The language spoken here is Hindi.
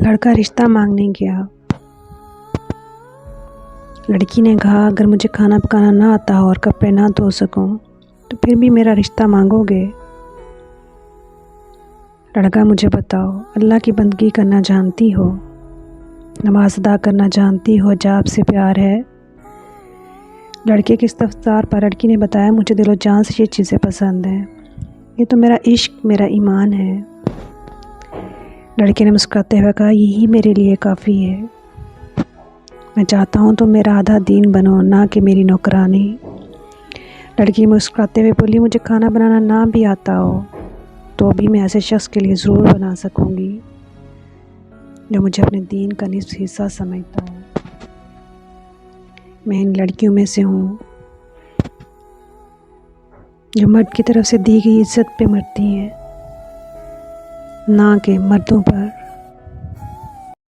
लड़का रिश्ता मांगने गया। लड़की ने कहा, अगर मुझे खाना पकाना ना आता हो और कपड़े ना धो सकूं तो फिर भी मेरा रिश्ता मांगोगे? लड़का, मुझे बताओ, अल्लाह की बंदगी करना जानती हो? नमाज अदा करना जानती हो? जब आपसे प्यार है? लड़के के इस्तफसार पर लड़की ने बताया, मुझे दिलो जान से ये चीज़ें पसंद हैं। ये तो मेरा इश्क, मेरा ईमान है। लड़के ने मुस्कुराते हुए कहा, यही मेरे लिए काफ़ी है। मैं चाहता हूँ तो मेरा आधा दीन बनो, ना कि मेरी नौकरानी। लड़की मुस्कुराते हुए बोली, मुझे खाना बनाना ना भी आता हो तो भी मैं ऐसे शख्स के लिए ज़रूर बना सकूँगी जो मुझे अपने दीन का निस्फ हिस्सा समझता है। मैं इन लड़कियों में से हूँ जो मर्द की तरफ से दी गई इज्जत पे मरती हैं, ना कि मर्दों पर।